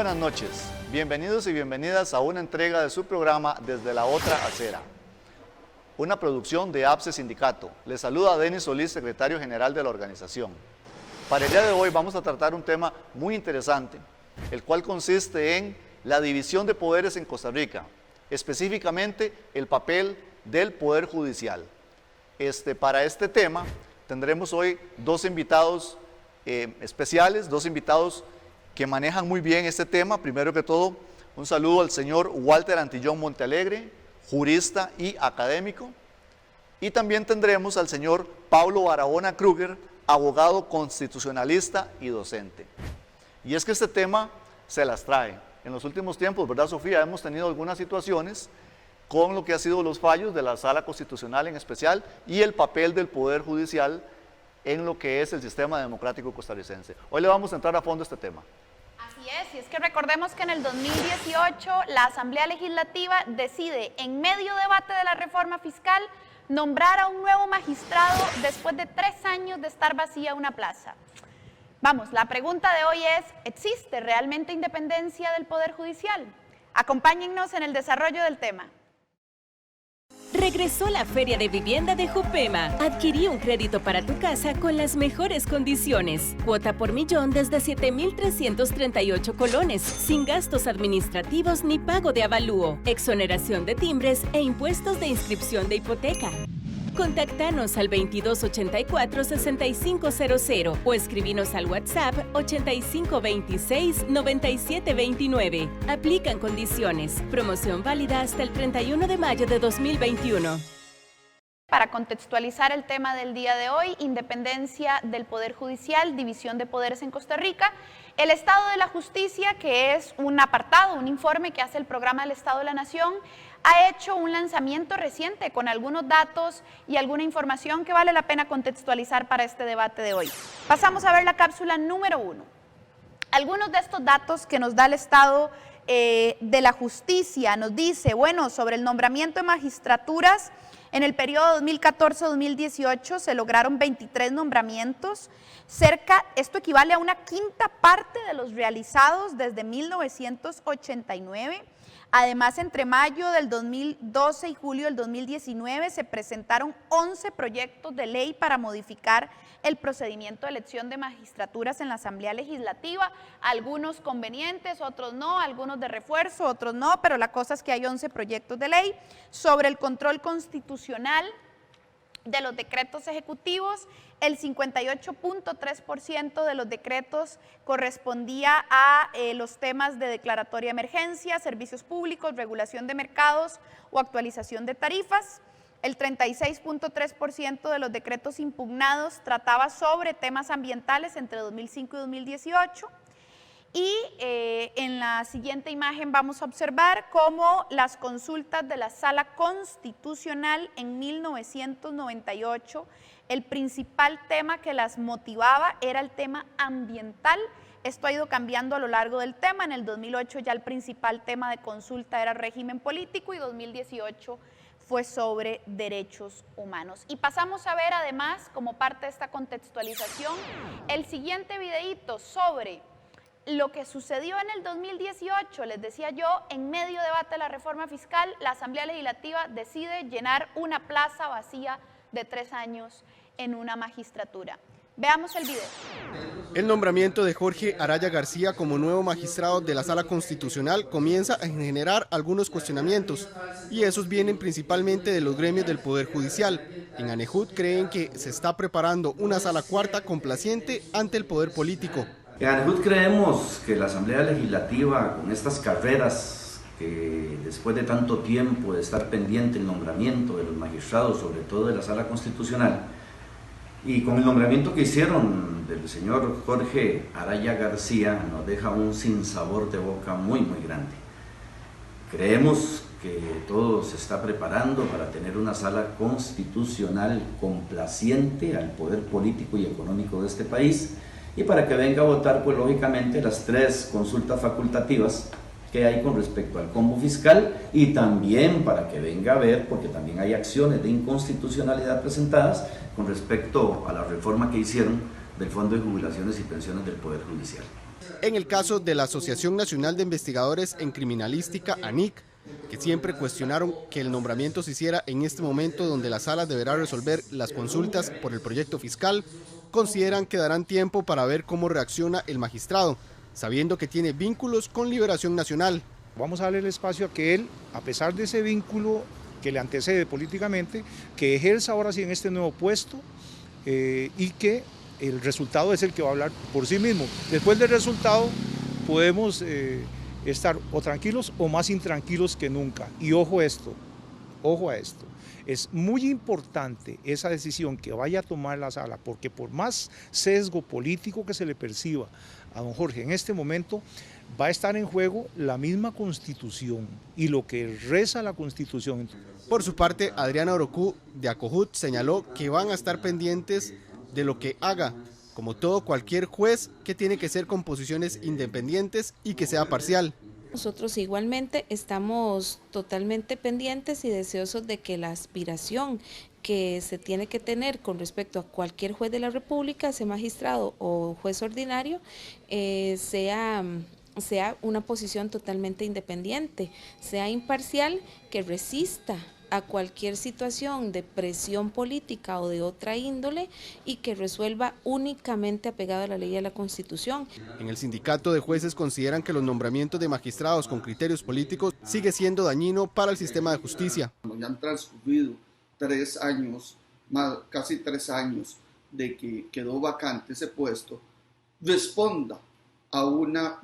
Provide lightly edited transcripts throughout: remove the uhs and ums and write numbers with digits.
buenas noches, bienvenidos y bienvenidas a una entrega de su programa Desde la Otra Acera, una producción de APSE Sindicato. Les saluda Denis Solís, secretario general de la organización. Para el día de hoy vamos a tratar un tema muy interesante, el cual consiste en la división de poderes en Costa Rica, específicamente el papel del Poder Judicial. Para este tema tendremos hoy dos invitados especiales, dos invitados que manejan muy bien este tema. Primero que todo, un saludo al señor Walter Antillón Montealegre, jurista y académico. Y también tendremos al señor Pablo Barahona Kruger, abogado constitucionalista y docente. Y es que este tema se las trae. En los últimos tiempos, ¿verdad, Sofía? Hemos tenido algunas situaciones con lo que han sido los fallos de la Sala Constitucional en especial y el papel del Poder Judicial en lo que es el sistema democrático costarricense. Hoy le vamos a entrar a fondo a este tema. Así es, y es que recordemos que en el 2018 la Asamblea Legislativa decide, en medio debate de la reforma fiscal, nombrar a un nuevo magistrado después de 3 años de estar vacía una plaza. Vamos, la pregunta de hoy es, ¿existe realmente independencia del Poder Judicial? Acompáñennos en el desarrollo del tema. Regresó la Feria de Vivienda de Jupema. Adquirí un crédito para tu casa con las mejores condiciones. Cuota por millón desde 7,338 colones, sin gastos administrativos ni pago de avalúo, exoneración de timbres e impuestos de inscripción de hipoteca. Contáctanos al 2284-6500 o escribinos al WhatsApp 8526-9729. Aplican condiciones. Promoción válida hasta el 31 de mayo de 2021. Para contextualizar el tema del día de hoy, independencia del Poder Judicial, división de poderes en Costa Rica, el Estado de la Justicia, que es un apartado, un informe que hace el Programa del Estado de la Nación, ha hecho un lanzamiento reciente con algunos datos y alguna información que vale la pena contextualizar para este debate de hoy. Pasamos a ver la cápsula número 1. Algunos de estos datos que nos da el Estado de la Justicia nos dice, bueno, sobre el nombramiento de magistraturas, en el periodo 2014-2018 se lograron 23 nombramientos, esto equivale a una quinta parte de los realizados desde 1989. Además, entre mayo del 2012 y julio del 2019 se presentaron 11 proyectos de ley para modificar el procedimiento de elección de magistraturas en la Asamblea Legislativa, algunos convenientes, otros no, algunos de refuerzo, otros no, pero la cosa es que hay 11 proyectos de ley sobre el control constitucional de los decretos ejecutivos. El 58.3% de los decretos correspondía a los temas de declaratoria de emergencia, servicios públicos, regulación de mercados o actualización de tarifas. El 36.3% de los decretos impugnados trataba sobre temas ambientales entre 2005 y 2018. Y en la siguiente imagen vamos a observar cómo las consultas de la Sala Constitucional en 1998, el principal tema que las motivaba era el tema ambiental. Esto ha ido cambiando a lo largo del tema. En el 2008 ya el principal tema de consulta era régimen político y 2018 fue sobre derechos humanos. Y pasamos a ver además, como parte de esta contextualización, el siguiente videíto sobre lo que sucedió en el 2018, les decía yo, en medio debate de la reforma fiscal, la Asamblea Legislativa decide llenar una plaza vacía de 3 años en una magistratura. Veamos el video. El nombramiento de Jorge Araya García como nuevo magistrado de la Sala Constitucional comienza a generar algunos cuestionamientos, y esos vienen principalmente de los gremios del Poder Judicial. En ANEJUD creen que se está preparando una sala cuarta complaciente ante el poder político. En ANEJUD creemos que la Asamblea Legislativa, con estas carreras, que después de tanto tiempo de estar pendiente el nombramiento de los magistrados, sobre todo de la Sala Constitucional, y con el nombramiento que hicieron del señor Jorge Araya García, nos deja un sinsabor de boca muy grande. Creemos que todo se está preparando para tener una Sala Constitucional complaciente al poder político y económico de este país, y para que venga a votar, pues lógicamente, las 3 consultas facultativas que hay con respecto al combo fiscal, y también para que venga a ver, porque también hay acciones de inconstitucionalidad presentadas con respecto a la reforma que hicieron del Fondo de Jubilaciones y Pensiones del Poder Judicial. En el caso de la Asociación Nacional de Investigadores en Criminalística, ANIC, que siempre cuestionaron que el nombramiento se hiciera en este momento donde la sala deberá resolver las consultas por el proyecto fiscal, consideran que darán tiempo para ver cómo reacciona el magistrado, sabiendo que tiene vínculos con Liberación Nacional. Vamos a darle el espacio a que él, a pesar de ese vínculo que le antecede políticamente, que ejerza ahora sí en este nuevo puesto y que el resultado es el que va a hablar por sí mismo. Después del resultado podemos estar o tranquilos o más intranquilos que nunca. Y ojo a esto, es muy importante esa decisión que vaya a tomar la sala, porque por más sesgo político que se le perciba a don Jorge en este momento, va a estar en juego la misma Constitución y lo que reza la Constitución. Por su parte, Adriana Orocú de Acojut señaló que van a estar pendientes de lo que haga, como todo cualquier juez, que tiene que ser con posiciones independientes y que sea parcial. Nosotros igualmente estamos totalmente pendientes y deseosos de que la aspiración que se tiene que tener con respecto a cualquier juez de la República, sea magistrado o juez ordinario, sea una posición totalmente independiente, sea imparcial, que resista a cualquier situación de presión política o de otra índole y que resuelva únicamente apegado a la ley y a la Constitución. En el sindicato de jueces consideran que los nombramientos de magistrados con criterios políticos sigue siendo dañino para el sistema de justicia. Ya han transcurrido 3 años, casi 3 años de que quedó vacante ese puesto, responda a una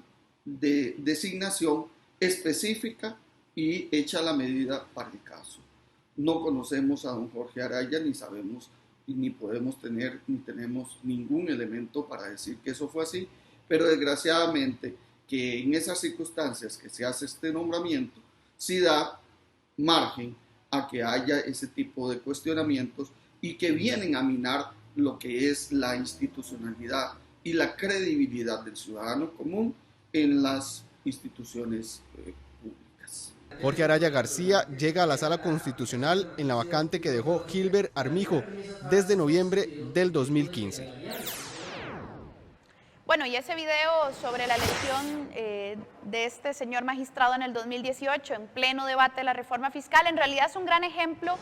designación específica y hecha la medida para el caso. No conocemos a don Jorge Araya, ni sabemos, ni podemos tener, ni tenemos ningún elemento para decir que eso fue así, pero desgraciadamente que en esas circunstancias que se hace este nombramiento, sí da margen a que haya ese tipo de cuestionamientos y que vienen a minar lo que es la institucionalidad y la credibilidad del ciudadano común en las instituciones públicas. Jorge Araya García llega a la Sala Constitucional en la vacante que dejó Gilbert Armijo desde noviembre del 2015. Bueno, y ese video sobre la elección de este señor magistrado en el 2018, en pleno debate de la reforma fiscal, en realidad es un gran ejemplo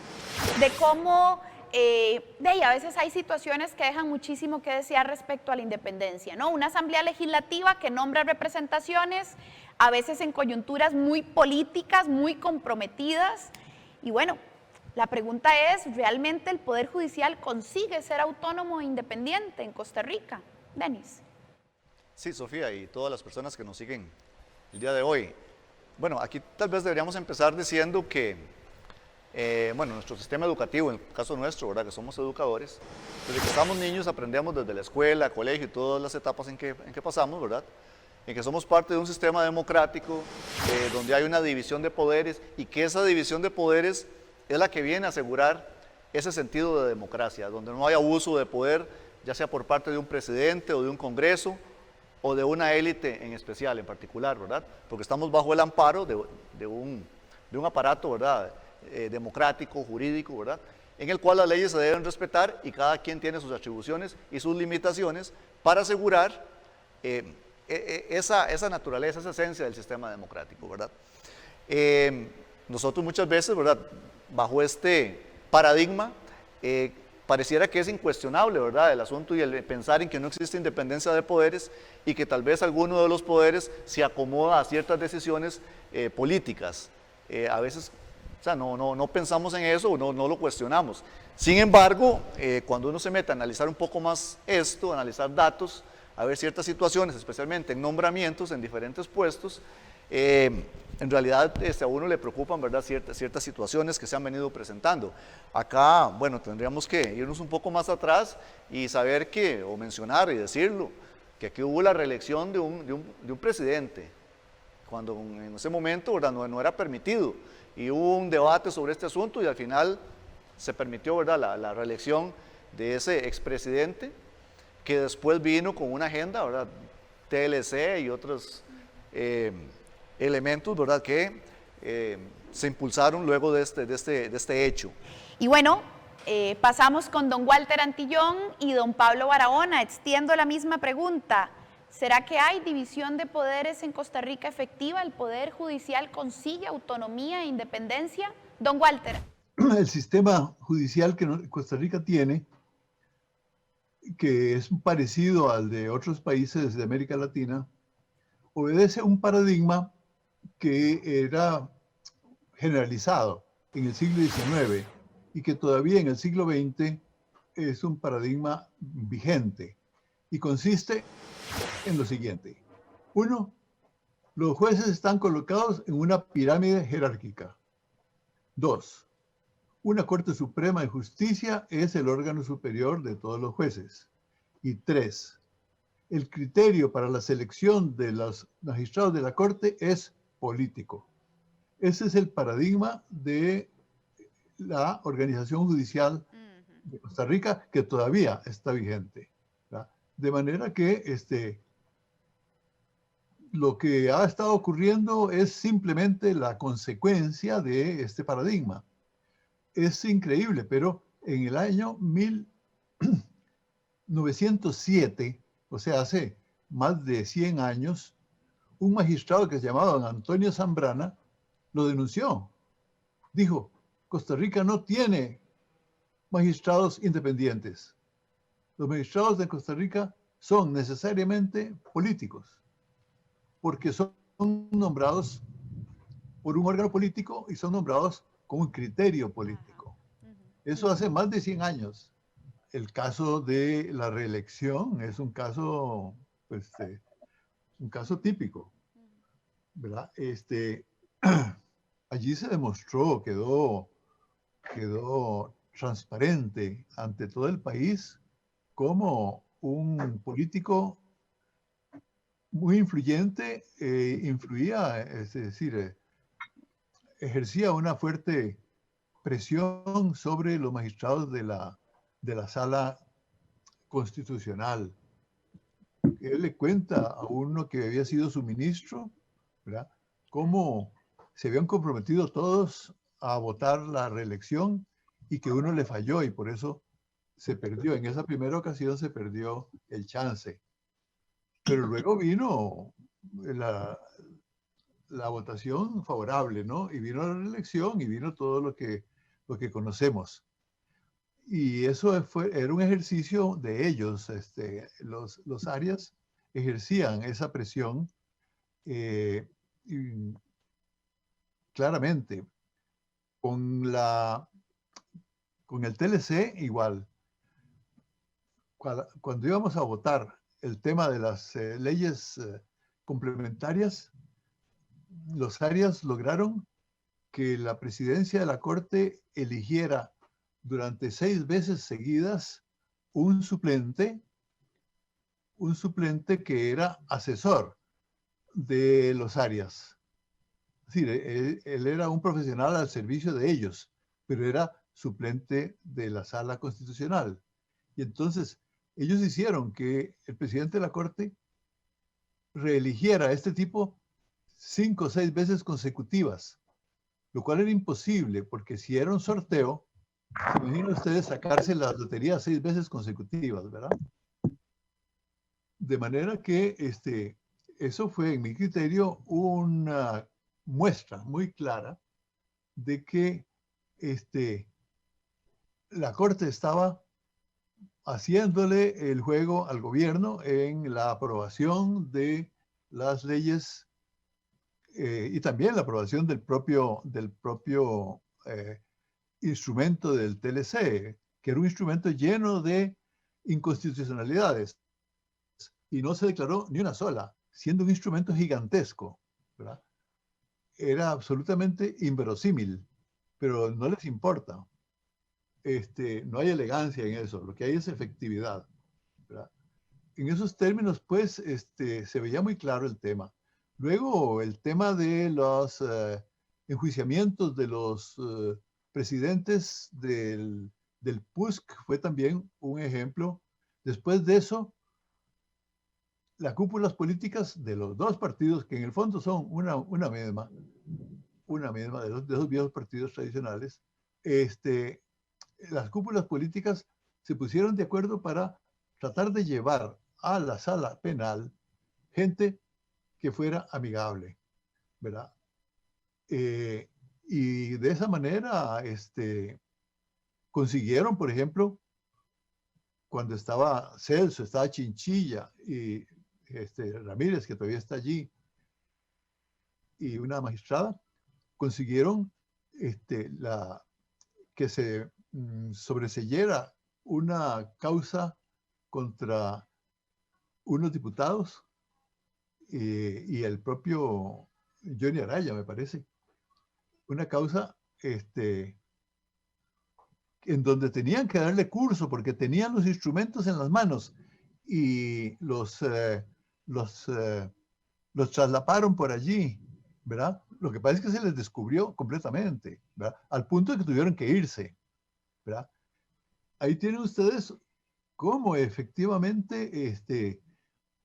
de cómo a veces hay situaciones que dejan muchísimo que desear respecto a la independencia, ¿no? Una asamblea legislativa que nombra representaciones, a veces en coyunturas muy políticas, muy comprometidas, y bueno, la pregunta es, ¿realmente el Poder Judicial consigue ser autónomo e independiente en Costa Rica? Denis. Sí, Sofía, y todas las personas que nos siguen el día de hoy. Bueno, aquí tal vez deberíamos empezar diciendo que, nuestro sistema educativo, en el caso nuestro, ¿verdad?, que somos educadores, desde que estamos niños aprendemos desde la escuela, colegio y todas las etapas en que pasamos, ¿verdad?, en que somos parte de un sistema democrático donde hay una división de poderes y que esa división de poderes es la que viene a asegurar ese sentido de democracia, donde no hay abuso de poder, ya sea por parte de un presidente o de un congreso, o de una élite en especial, en particular, ¿verdad? Porque estamos bajo el amparo de un aparato, ¿verdad?, democrático, jurídico, ¿verdad?, en el cual las leyes se deben respetar y cada quien tiene sus atribuciones y sus limitaciones para asegurar esa naturaleza, esa esencia del sistema democrático, ¿verdad? Nosotros muchas veces, ¿verdad?, bajo este paradigma, pareciera que es incuestionable, ¿verdad?, el asunto y el pensar en que no existe independencia de poderes y que tal vez alguno de los poderes se acomoda a ciertas decisiones políticas. A veces, o sea, no pensamos en eso o no lo cuestionamos. Sin embargo, cuando uno se mete a analizar un poco más esto, analizar datos, a ver ciertas situaciones, especialmente en nombramientos en diferentes puestos, en realidad a uno le preocupan, ¿verdad?, ciertas situaciones que se han venido presentando. Acá, bueno, tendríamos que irnos un poco más atrás y saber que, o mencionar y decirlo, que aquí hubo la reelección de un presidente, cuando en ese momento, ¿verdad?, no era permitido, y hubo un debate sobre este asunto y al final se permitió, ¿verdad?, la reelección de ese expresidente, que después vino con una agenda, ¿verdad?, TLC y otros elementos, ¿verdad?, que se impulsaron luego de este hecho. Y bueno, pasamos con don Walter Antillón y don Pablo Barahona. Extiendo la misma pregunta. ¿Será que hay división de poderes en Costa Rica efectiva? ¿El Poder Judicial consigue autonomía e independencia? Don Walter. El sistema judicial que Costa Rica tiene, que es parecido al de otros países de América Latina, obedece a un paradigma que era generalizado en el siglo XIX y que todavía en el siglo XX es un paradigma vigente y consiste en lo siguiente. Uno, los jueces están colocados en una pirámide jerárquica. Dos, una Corte Suprema de Justicia es el órgano superior de todos los jueces. Y tres, el criterio para la selección de los magistrados de la Corte es político. Ese es el paradigma de la organización judicial de Costa Rica, que todavía está vigente, ¿verdad? De manera que lo que ha estado ocurriendo es simplemente la consecuencia de este paradigma. Es increíble, pero en el año 1907, o sea, hace más de 100 años, un magistrado que se llamaba don Antonio Zambrana lo denunció. Dijo, Costa Rica no tiene magistrados independientes. Los magistrados de Costa Rica son necesariamente políticos, porque son nombrados por un órgano político y son nombrados con un criterio político. Eso hace más de 100 años. El caso de la reelección es un caso, pues, un caso típico, ¿verdad? Allí se demostró, quedó transparente ante todo el país como un político muy influyente influía, es decir, ejercía una fuerte presión sobre los magistrados de la Sala Constitucional. Él le cuenta a uno que había sido su ministro, ¿verdad?, cómo se habían comprometido todos a votar la reelección y que uno le falló y por eso se perdió. En esa primera ocasión se perdió el chance. Pero luego vino la votación favorable, ¿no? Y vino la reelección y vino todo lo que conocemos. Y eso era un ejercicio de ellos. Los Arias ejercían esa presión y claramente. Con el TLC igual. Cuando íbamos a votar el tema de las leyes complementarias, los Arias lograron que la presidencia de la Corte eligiera durante 6 veces seguidas un suplente que era asesor de los Arias. Es decir, él era un profesional al servicio de ellos, pero era suplente de la Sala Constitucional. Y entonces ellos hicieron que el presidente de la Corte reeligiera a este tipo 5 o 6 veces consecutivas, lo cual era imposible, porque si era un sorteo, se imaginan ustedes sacarse la lotería 6 veces consecutivas, ¿verdad? De manera que eso fue, en mi criterio, una muestra muy clara de que la Corte estaba haciéndole el juego al gobierno en la aprobación de las leyes y también la aprobación del propio instrumento del TLC, que era un instrumento lleno de inconstitucionalidades y no se declaró ni una sola, siendo un instrumento gigantesco, ¿verdad? Era absolutamente inverosímil, pero no les importa. No hay elegancia en eso, lo que hay es efectividad, ¿verdad? En esos términos, pues, se veía muy claro el tema. Luego, el tema de los enjuiciamientos de los presidentes del PUSC fue también un ejemplo. Después de eso, las cúpulas políticas de los dos partidos, que en el fondo son una misma de esos viejos partidos tradicionales, las cúpulas políticas se pusieron de acuerdo para tratar de llevar a la sala penal gente que fuera amigable, ¿verdad? Y de esa manera consiguieron, por ejemplo, cuando estaba Celso, estaba Chinchilla y Ramírez, que todavía está allí, y una magistrada, consiguieron que se sobreseyera una causa contra unos diputados y el propio Johnny Araya, me parece. Una causa en donde tenían que darle curso porque tenían los instrumentos en las manos y los traslaparon por allí, ¿verdad? Lo que pasa es que se les descubrió completamente, ¿verdad? Al punto de que tuvieron que irse, ¿verdad? Ahí tienen ustedes cómo efectivamente,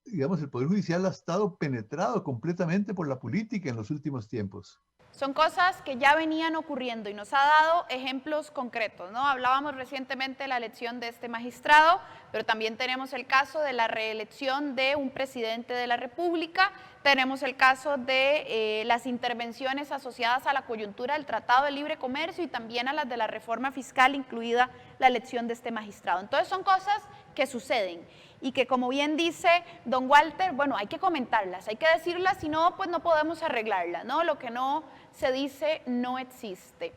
digamos, el Poder Judicial ha estado penetrado completamente por la política en los últimos tiempos. Son cosas que ya venían ocurriendo y nos ha dado ejemplos concretos, ¿no? Hablábamos recientemente de la elección de este magistrado, pero también tenemos el caso de la reelección de un presidente de la República, tenemos el caso de las intervenciones asociadas a la coyuntura del Tratado de Libre Comercio y también a las de la reforma fiscal, incluida la elección de este magistrado. Entonces son cosas que suceden y que, como bien dice don Walter, bueno, hay que comentarlas, hay que decirlas, si no, pues no podemos arreglarlas, ¿no? Lo que no se dice no existe.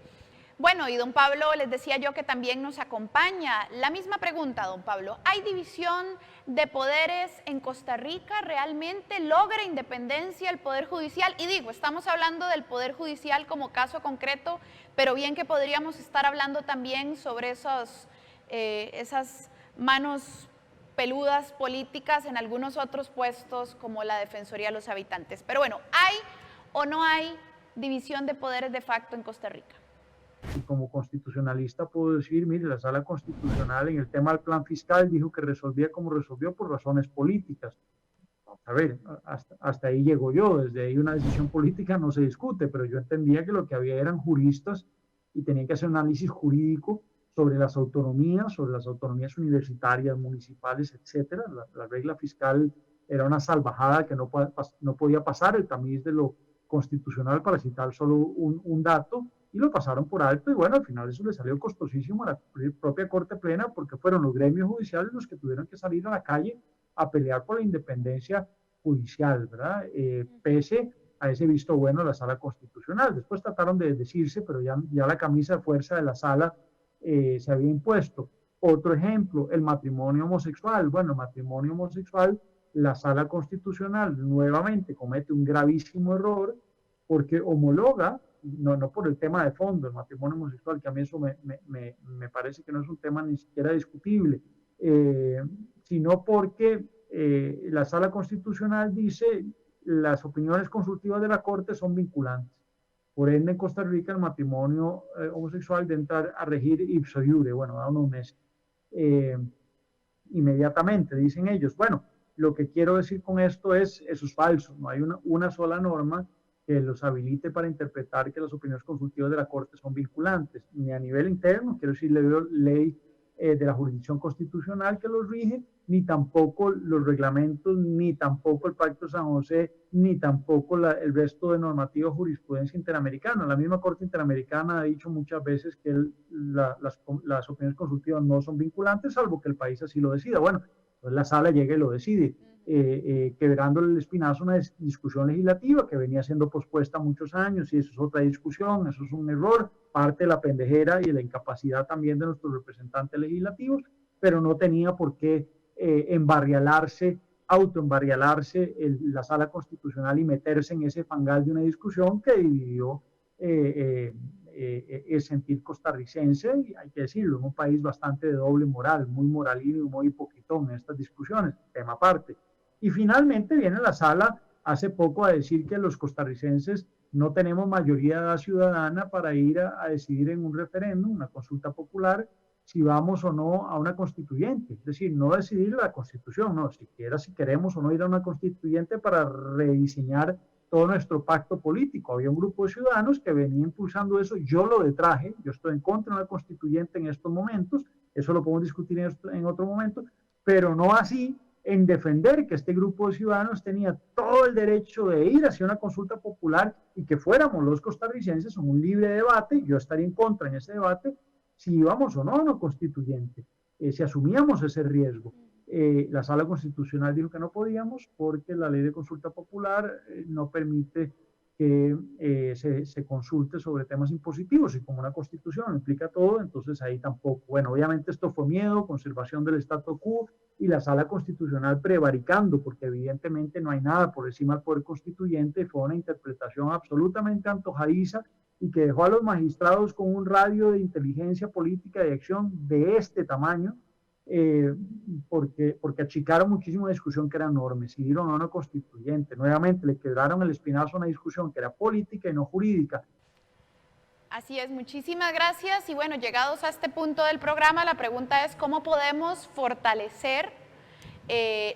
Bueno, y don Pablo, les decía yo que también nos acompaña. La misma pregunta, don Pablo, ¿hay división de poderes en Costa Rica? ¿Realmente logra independencia el Poder Judicial? Y digo, estamos hablando del Poder Judicial como caso concreto, pero bien que podríamos estar hablando también sobre esas manos peludas políticas en algunos otros puestos como la Defensoría de los Habitantes. Pero bueno, ¿hay o no hay división de poderes de facto en Costa Rica? Y como constitucionalista puedo decir, mire, la Sala Constitucional en el tema del plan fiscal dijo que resolvía como resolvió por razones políticas. A ver, hasta ahí llego yo, desde ahí una decisión política no se discute, pero yo entendía que lo que había eran juristas y tenían que hacer un análisis jurídico sobre las autonomías universitarias, municipales, etcétera. La regla fiscal era una salvajada que no podía pasar el tamiz de lo constitucional, para citar solo un dato, y lo pasaron por alto, y bueno, al final eso le salió costosísimo a la propia Corte Plena, porque fueron los gremios judiciales los que tuvieron que salir a la calle a pelear por la independencia judicial, ¿verdad? Pese a ese visto bueno de la Sala Constitucional. Después trataron de desdecirse, pero ya la camisa de fuerza de la Sala se había impuesto. Otro ejemplo, el matrimonio homosexual. Bueno, el matrimonio homosexual, la Sala Constitucional nuevamente comete un gravísimo error porque homologa, no por el tema de fondo, el matrimonio homosexual, que a mí eso me parece que no es un tema ni siquiera discutible, sino porque la Sala Constitucional dice las opiniones consultivas de la Corte son vinculantes. Por ende, en Costa Rica el matrimonio homosexual debe entrar a regir ipso iure, bueno, da unos meses. Inmediatamente, dicen ellos. Bueno, lo que quiero decir con esto es, eso es falso, no hay una sola norma que los habilite para interpretar que las opiniones consultivas de la Corte son vinculantes, ni a nivel interno, quiero decir, ley de la jurisdicción constitucional que los rige, ni tampoco los reglamentos, ni tampoco el Pacto de San José, ni tampoco el resto de normativa jurisprudencia interamericana. La misma Corte Interamericana ha dicho muchas veces que las opiniones consultivas no son vinculantes, salvo que el país así lo decida. Bueno, pues la Sala llega y lo decide, quebrándole el espinazo a una discusión legislativa que venía siendo pospuesta muchos años, y eso es otra discusión, eso es un error, parte de la pendejera y de la incapacidad también de nuestros representantes legislativos, pero no tenía por qué autoembarrialarse la Sala Constitucional y meterse en ese fangal de una discusión que dividió el sentir costarricense, y hay que decirlo, en un país bastante de doble moral, muy moralino y muy hipocritón en estas discusiones, tema aparte. Y finalmente viene la Sala hace poco a decir que los costarricenses no tenemos mayoría ciudadana para ir a decidir en un referéndum, una consulta popular, si vamos o no a una constituyente. Es decir, no decidir la constitución, no, siquiera si queremos o no ir a una constituyente para rediseñar todo nuestro pacto político. Había un grupo de ciudadanos que venía impulsando eso, yo lo detraje, yo estoy en contra de una constituyente en estos momentos, eso lo podemos discutir en otro momento, pero no así en defender que este grupo de ciudadanos tenía todo el derecho de ir hacia una consulta popular y que fuéramos los costarricenses en un libre debate. Yo estaría en contra en ese debate si íbamos o no a una constituyente, si asumíamos ese riesgo. La Sala Constitucional dijo que no podíamos porque la ley de consulta popular no permite que se consulte sobre temas impositivos, y como una constitución implica todo, entonces ahí tampoco. Bueno, obviamente esto fue miedo, conservación del statu quo, y la Sala Constitucional prevaricando, porque evidentemente no hay nada por encima del poder constituyente. Fue una interpretación absolutamente antojadiza y que dejó a los magistrados con un radio de inteligencia política y de acción de este tamaño, porque achicaron muchísimo la discusión que era enorme, siguieron a una constituyente, nuevamente le quebraron el espinazo a una discusión que era política y no jurídica. Así es, muchísimas gracias. Y bueno, llegados a este punto del programa, la pregunta es ¿cómo podemos fortalecer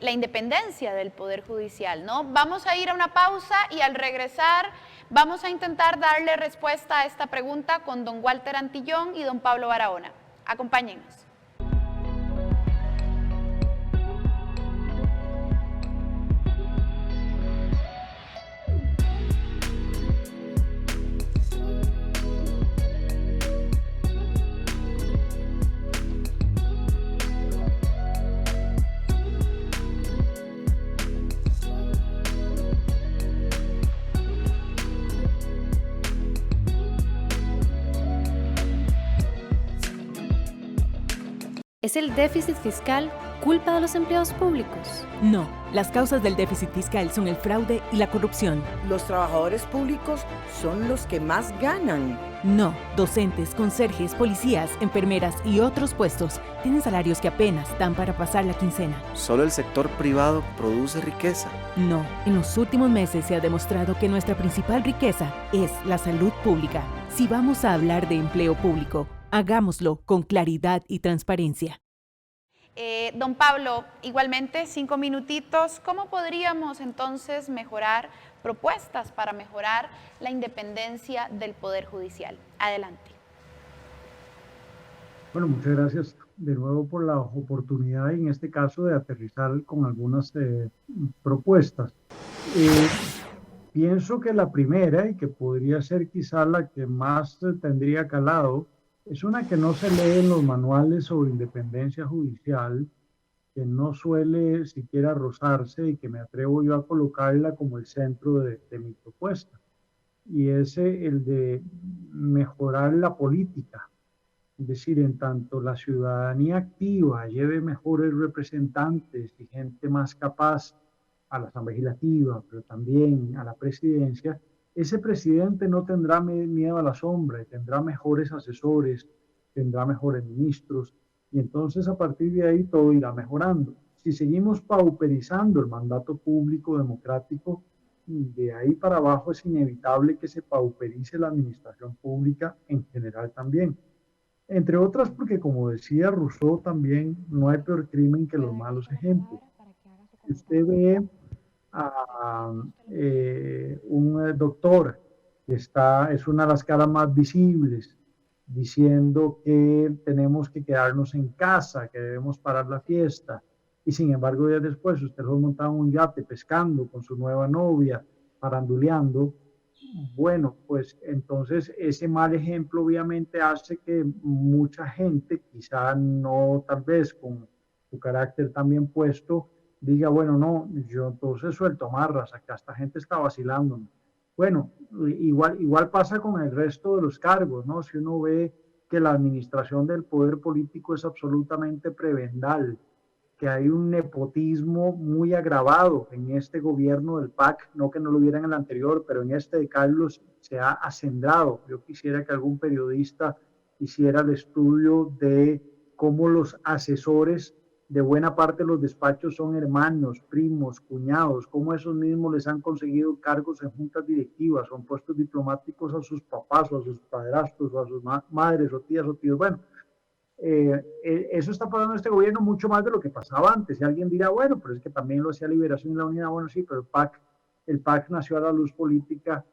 la independencia del Poder Judicial, ¿no? Vamos a ir a una pausa y al regresar vamos a intentar darle respuesta a esta pregunta con don Walter Antillón y don Pablo Barahona. Acompáñennos. ¿Es el déficit fiscal culpa de los empleados públicos? No, las causas del déficit fiscal son el fraude y la corrupción. Los trabajadores públicos son los que más ganan. No, docentes, conserjes, policías, enfermeras y otros puestos tienen salarios que apenas dan para pasar la quincena. ¿Solo el sector privado produce riqueza? No, en los últimos meses se ha demostrado que nuestra principal riqueza es la salud pública. Si vamos a hablar de empleo público, hagámoslo con claridad y transparencia. Don Pablo, igualmente 5 minutitos, ¿cómo podríamos entonces mejorar propuestas para mejorar la independencia del Poder Judicial? Adelante. Bueno, muchas gracias de nuevo por la oportunidad, en este caso, de aterrizar con algunas propuestas. Pienso que la primera, y que podría ser quizá la que más tendría calado, es una que no se lee en los manuales sobre independencia judicial, que no suele siquiera rozarse y que me atrevo yo a colocarla como el centro de mi propuesta. Y es el de mejorar la política. Es decir, en tanto la ciudadanía activa lleve mejores representantes y gente más capaz a la Asamblea Legislativa, pero también a la presidencia, ese presidente no tendrá miedo a la sombra, tendrá mejores asesores, tendrá mejores ministros, y entonces a partir de ahí todo irá mejorando. Si seguimos pauperizando el mandato público democrático, de ahí para abajo es inevitable que se pauperice la administración pública en general también. Entre otras porque, como decía Rousseau también, no hay peor crimen que los malos ejemplos. Si usted ve a un doctor que es una de las caras más visibles, diciendo que tenemos que quedarnos en casa, que debemos parar la fiesta, y sin embargo días después usted lo montaba en un yate pescando con su nueva novia, paranduleando. Bueno, pues entonces ese mal ejemplo obviamente hace que mucha gente, quizá no tal vez con su carácter tan bien puesto, diga, bueno, no, yo entonces suelto amarras, acá esta gente está vacilando. Bueno, igual pasa con el resto de los cargos, ¿no? Si uno ve que la administración del poder político es absolutamente prebendal, que hay un nepotismo muy agravado en este gobierno del PAC, no que no lo hubiera en el anterior, pero en este de Carlos se ha acendrado. Yo quisiera que algún periodista hiciera el estudio de cómo los asesores de buena parte de los despachos son hermanos, primos, cuñados, cómo esos mismos les han conseguido cargos en juntas directivas, son puestos diplomáticos a sus papás o a sus padrastros o a sus madres o tías o tíos. Bueno, eso está pasando en este gobierno mucho más de lo que pasaba antes. Y alguien dirá, bueno, pero es que también lo hacía Liberación y la Unidad. Bueno, sí, pero el PAC nació a la luz política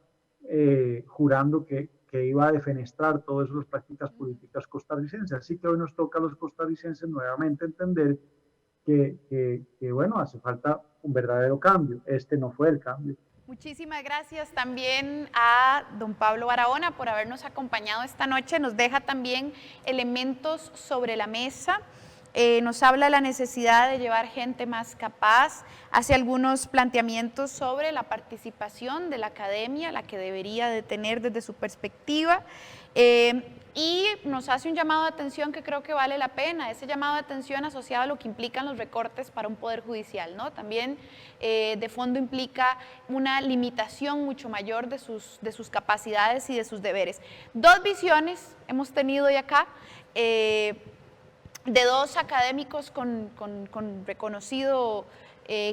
jurando que iba a defenestrar todas esas prácticas políticas costarricenses. Así que hoy nos toca a los costarricenses nuevamente entender bueno, hace falta un verdadero cambio. Este no fue el cambio. Muchísimas gracias también a don Pablo Barahona por habernos acompañado esta noche. Nos deja también elementos sobre la mesa. Nos habla de la necesidad de llevar gente más capaz, hace algunos planteamientos sobre la participación de la academia, la que debería de tener desde su perspectiva, y nos hace un llamado de atención que creo que vale la pena, ese llamado de atención asociado a lo que implican los recortes para un poder judicial, ¿no? También de fondo implica una limitación mucho mayor de sus capacidades y de sus deberes. Dos visiones hemos tenido hoy acá, de dos académicos con reconocido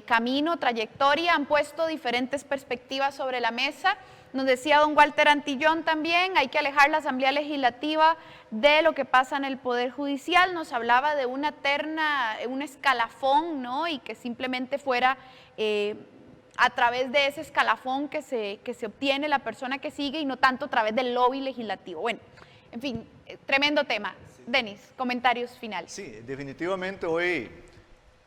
camino, trayectoria, han puesto diferentes perspectivas sobre la mesa. Nos decía don Walter Antillón también, hay que alejar la Asamblea Legislativa de lo que pasa en el Poder Judicial, nos hablaba de una terna, un escalafón, ¿no? Y que simplemente fuera a través de ese escalafón que se obtiene la persona que sigue y no tanto a través del lobby legislativo. Bueno, en fin, tremendo tema. Denis, comentarios finales. Sí, definitivamente hoy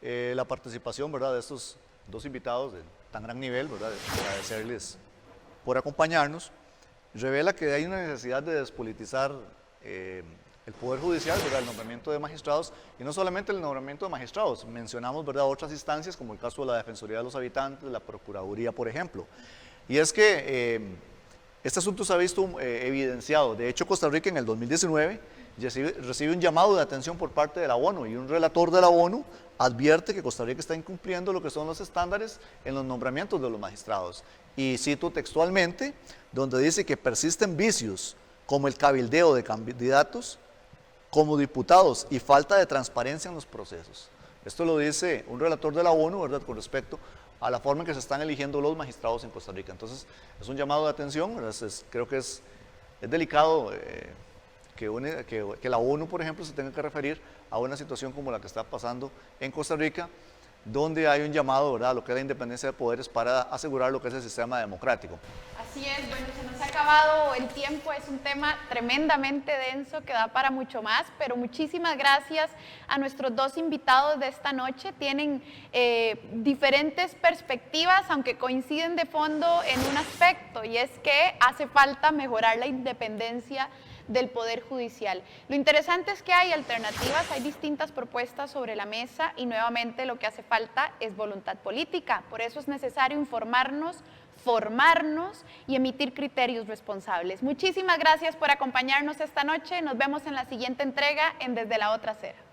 la participación, ¿verdad?, de estos dos invitados de tan gran nivel, ¿verdad?, agradecerles por acompañarnos, revela que hay una necesidad de despolitizar el Poder Judicial, ¿verdad?, el nombramiento de magistrados, y no solamente el nombramiento de magistrados, mencionamos, ¿verdad?, otras instancias como el caso de la Defensoría de los Habitantes, la Procuraduría, por ejemplo. Y es que este asunto se ha visto evidenciado. De hecho, Costa Rica en el 2019 recibe un llamado de atención por parte de la ONU, y un relator de la ONU advierte que Costa Rica está incumpliendo lo que son los estándares en los nombramientos de los magistrados. Y cito textualmente, donde dice que persisten vicios como el cabildeo de candidatos como diputados y falta de transparencia en los procesos. Esto lo dice un relator de la ONU, ¿verdad?, con respecto a la forma en que se están eligiendo los magistrados en Costa Rica. Entonces, es un llamado de atención, creo que es delicado que la ONU, por ejemplo, se tenga que referir a una situación como la que está pasando en Costa Rica, donde hay un llamado, ¿verdad?, a lo que es la independencia de poderes para asegurar lo que es el sistema democrático. Así es, bueno, se nos ha acabado el tiempo, es un tema tremendamente denso que da para mucho más, pero muchísimas gracias a nuestros dos invitados de esta noche. Tienen diferentes perspectivas, aunque coinciden de fondo en un aspecto, y es que hace falta mejorar la independencia del Poder Judicial. Lo interesante es que hay alternativas, hay distintas propuestas sobre la mesa y nuevamente lo que hace falta es voluntad política. Por eso es necesario informarnos, formarnos y emitir criterios responsables. Muchísimas gracias por acompañarnos esta noche. Nos vemos en la siguiente entrega en Desde la Otra Acera.